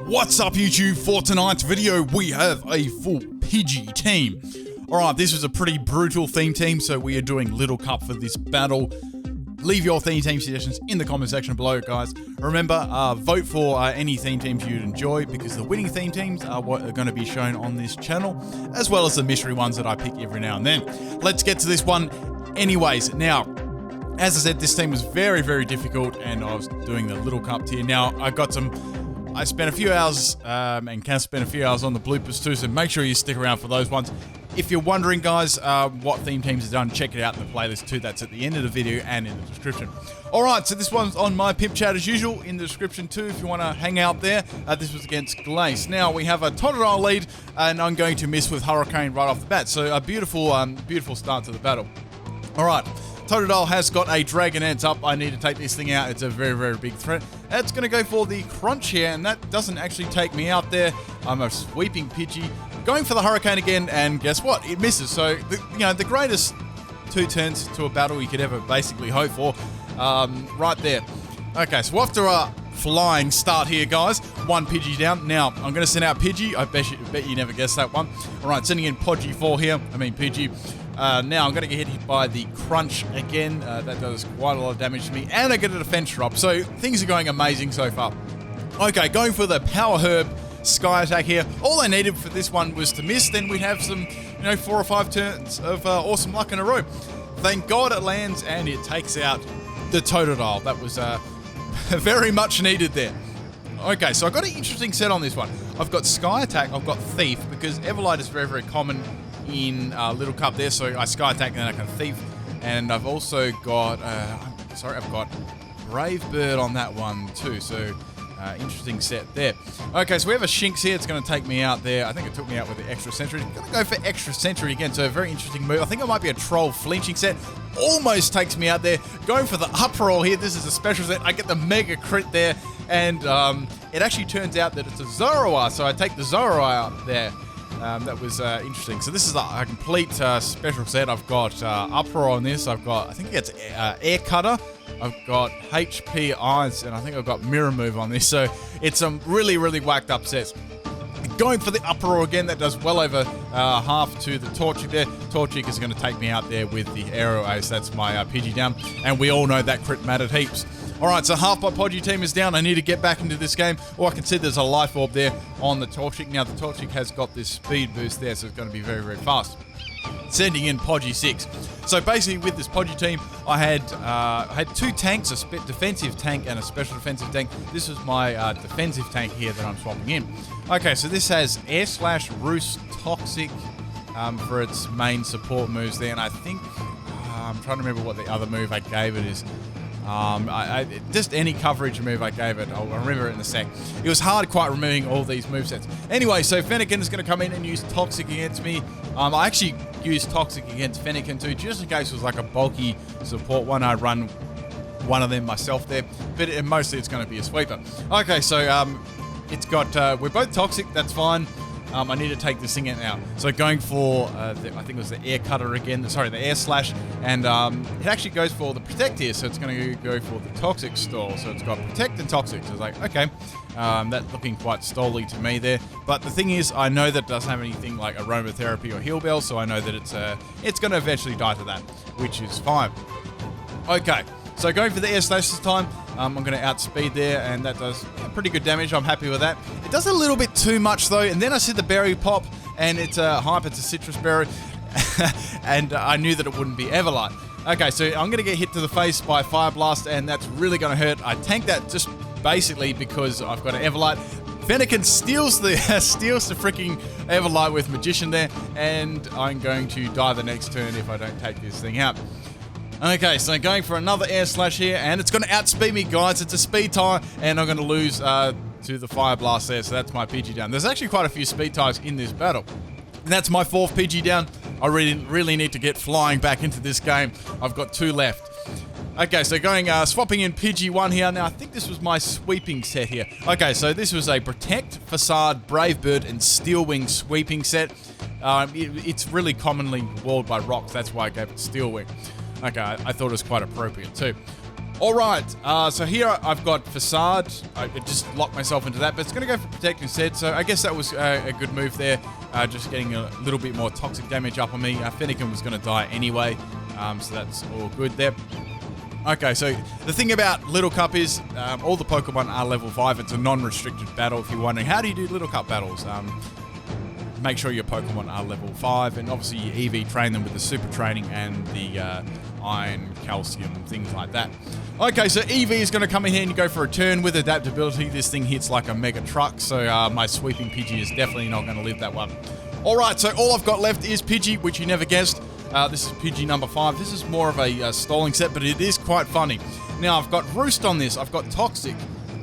What's up YouTube? For tonight's video we have a full Pidgey team. Alright, this was a pretty brutal theme team, so we are doing Little Cup for this battle. Leave your theme team suggestions in the comment section below, guys. Remember, vote for any theme teams you'd enjoy, because the winning theme teams are what are going to be shown on this channel, as well as the mystery ones that I pick every now and then. Let's get to this one anyways. Now, as I said, this team was very, very difficult, and I was doing the Little Cup tier. Now, I spent a few hours, and can spend a few hours on the bloopers too, so make sure you stick around for those ones. If you're wondering, guys, what theme teams have done, check it out in the playlist too. That's at the end of the video and in the description. Alright, so this one's on my pimp chat as usual, in the description too, if you want to hang out there. This was against Glace. Now, we have a Totodile lead, and I'm going to miss with Hurricane right off the bat. So a beautiful, beautiful start to the battle. Alright. Totodile has got a Dragon Ant up. I need to take this thing out. It's a very, very big threat. It's going to go for the Crunch here, and that doesn't actually take me out there. I'm a sweeping Pidgey. Going for the Hurricane again, and guess what? It misses. So, the greatest two turns to a battle you could ever basically hope for, right there. Okay, so after a flying start here, guys. One Pidgey down. Now, I'm going to send out Pidgey. I bet you never guessed that one. All right, sending in Pidgey 4 here. Pidgey. Now I'm going to get hit by the Crunch again. That does quite a lot of damage to me. And I get a defense drop. So things are going amazing so far. Okay, going for the Power Herb Sky Attack here. All I needed for this one was to miss. Then we'd have some, 4 or 5 turns of awesome luck in a row. Thank God it lands and it takes out the Totodile. That was very much needed there. Okay, so I've got an interesting set on this one. I've got Sky Attack. I've got Thief, because Everlight is very, very common in Little Cup there, so I Sky Attack and then I can Thief. And I've also got, I've got Brave Bird on that one too, so interesting set there. Okay, so we have a Shinx here. It's going to take me out there. I think it took me out with the Extra Sentry. I'm going to go for Extra Sentry again, so a very interesting move. I think it might be a Troll flinching set. Almost takes me out there. Going for the Uproar here. This is a special set. I get the Mega Crit there, and it actually turns out that it's a Zoroark, so I take the Zoroark out there. That was interesting. So this is a complete special set. I've got Uproar on this. I've got, I think it's Air Cutter. I've got HP Eyes, and I think I've got Mirror Move on this. So it's some really, really whacked up sets. Going for the Uproar again, that does well over half to the Torchic there. Torchic is going to take me out there with the Aero Ace. That's my Pidgey down, and we all know that crit mattered heaps. Alright, so half my Pidgey team is down. I need to get back into this game. I can see there's a Life Orb there on the Torchic. Now, the Torchic has got this speed boost there, so it's going to be very, very fast. Sending in Pidgey 6. So basically, with this Pidgey team, I had 2 tanks, a defensive tank and a special defensive tank. This is my defensive tank here that I'm swapping in. Okay, so this has Air Slash, Roost, Toxic for its main support moves there, and I think, I'm trying to remember what the other move I gave it is. Just any coverage move I gave it, I'll remember it in a sec. It was hard quite removing all these movesets. Anyway, so Fennekin is going to come in and use Toxic against me. I actually used Toxic against Fennekin too, just in case it was like a bulky support one. I run one of them myself there, but mostly it's going to be a sweeper. Okay, so it's got, we're both Toxic, that's fine. I need to take this thing out now. So going for, I think it was the Air Cutter again, the Air Slash, and it actually goes for the Protect here, so it's going to go for the Toxic stall. So it's got Protect and Toxic, so it's like, okay, that's looking quite stally to me there. But the thing is, I know that it doesn't have anything like Aromatherapy or Heal Bell, so I know that it's going to eventually die to that, which is fine. Okay. So going for the Air Slash this time, I'm going to outspeed there, and that does pretty good damage. I'm happy with that. It does a little bit too much though, and then I see the Berry pop, and it's a Hype, it's a Citrus Berry, and I knew that it wouldn't be Everlight. Okay, so I'm going to get hit to the face by Fire Blast, and that's really going to hurt. I tank that just basically because I've got an Everlight. Fennekin steals the freaking Everlight with Magician there, and I'm going to die the next turn if I don't take this thing out. Okay, so going for another Air Slash here, and it's going to outspeed me, guys. It's a speed tie, and I'm going to lose to the Fire Blast there, so that's my Pidgey down. There's actually quite a few speed ties in this battle. And that's my 4th Pidgey down. I really need to get flying back into this game. I've got 2 left. Okay, so going, swapping in Pidgey 1 here. Now, I think this was my sweeping set here. Okay, so this was a Protect, Facade, Brave Bird, and Steel Wing sweeping set. It's really commonly walled by rocks. That's why I gave it Steel Wing. Okay, I thought it was quite appropriate too. All right, so here I've got Facade. I just locked myself into that, but it's going to go for Protect instead, so I guess that was a good move there, just getting a little bit more toxic damage up on me. Fennekin was going to die anyway, so that's all good there. Okay, so the thing about Little Cup is all the Pokemon are level 5. It's a non-restricted battle if you're wondering. How do you do Little Cup battles? Make sure your Pokemon are level 5, and obviously you EV train them with the Super Training and the Iron, Calcium, things like that. Okay, so EV is going to come in here and go for a turn with adaptability. This thing hits like a mega truck, so my sweeping Pidgey is definitely not going to live that one. Alright, so all I've got left is Pidgey, which you never guessed. This is Pidgey number 5. This is more of a stalling set, but it is quite funny. Now, I've got Roost on this, I've got Toxic,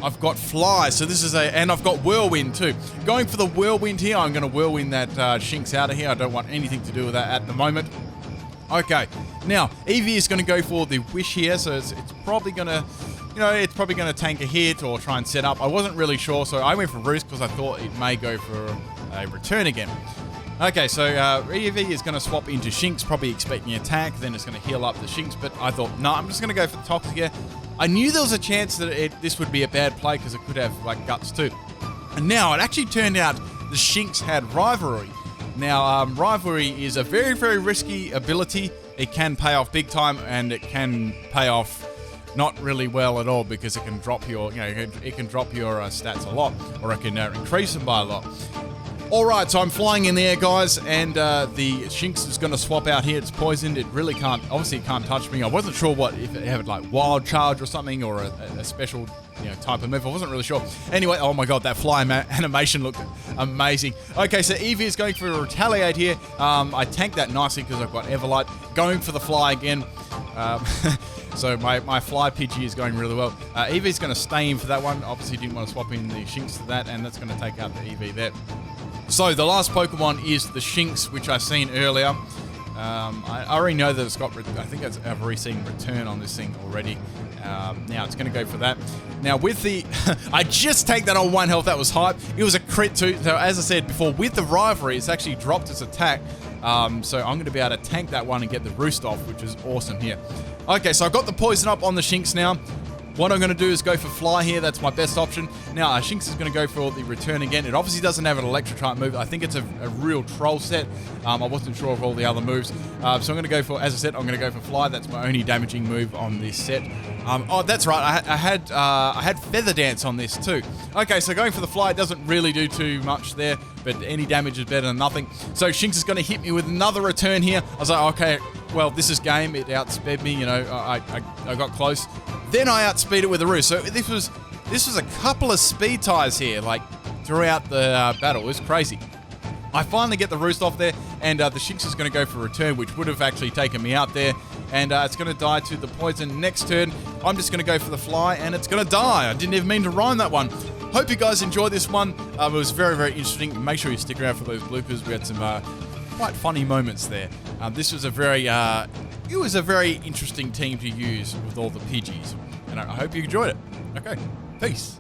I've got Fly, so this is and I've got Whirlwind too. Going for the Whirlwind here, I'm going to Whirlwind that Shinx out of here. I don't want anything to do with that at the moment. Okay, now, Eevee is going to go for the Wish here, so it's probably going to, it's probably going to tank a hit or try and set up. I wasn't really sure, so I went for Roost because I thought it may go for a return again. Okay, so Eevee is going to swap into Shinx, probably expecting an attack, then it's going to heal up the Shinx, but I thought, no, I'm just going to go for the Toxic here. I knew there was a chance that this would be a bad play because it could have, like, Guts too. And now, it actually turned out the Shinx had Rivalry. Now, Rivalry is a very, very risky ability. It can pay off big time, and it can pay off not really well at all because it can drop your, it can drop your stats a lot, or it can increase them by a lot. Alright, so I'm flying in the air, guys, and the Shinx is going to swap out here. It's poisoned. It really can't, obviously it can't touch me. I wasn't sure if it had like Wild Charge or something, or a special type of move. I wasn't really sure. Anyway, oh my god, that fly animation looked amazing. Okay, so Eevee is going for a Retaliate here. I tanked that nicely because I've got Everlight. Going for the Fly again. So my Fly Pidgey is going really well. Eevee's going to stay in for that one. Obviously didn't want to swap in the Shinx to that, and that's going to take out the Eevee there. So the last Pokemon is the Shinx, which I've seen earlier. I already know that it's got, I think I've already seen Return on this thing already. Now it's going to go for that. Now with the, I just tanked that on 1 health, that was hype. It was a crit too, so as I said before, with the Rivalry, it's actually dropped its attack. So I'm going to be able to tank that one and get the Roost off, which is awesome here. Okay, so I've got the Poison up on the Shinx now. What I'm going to do is go for Fly here. That's my best option. Now, Shinx is going to go for the Return again. It obviously doesn't have an Electro type move. I think it's a real troll set. I wasn't sure of all the other moves. So I'm going to go for, as I said, I'm going to go for Fly. That's my only damaging move on this set. Oh, that's right. I had Feather Dance on this too. Okay, so going for the Fly doesn't really do too much there, but any damage is better than nothing. So Shinx is going to hit me with another Return here. I was like, okay, well, this is game. It outsped me. I got close. Then I outspeed it with a Roost. So this was a couple of speed ties here, like throughout the battle. It was crazy. I finally get the Roost off there, and the Shinx is going to go for a Return, which would have actually taken me out there. And it's going to die to the Poison. Next turn, I'm just going to go for the Fly, and it's going to die. I didn't even mean to rhyme that one. Hope you guys enjoyed this one. It was very, very interesting. Make sure you stick around for those bloopers. We had some quite funny moments there. This was a very, it was a very interesting team to use with all the Pigeys, and I hope you enjoyed it. Okay, peace.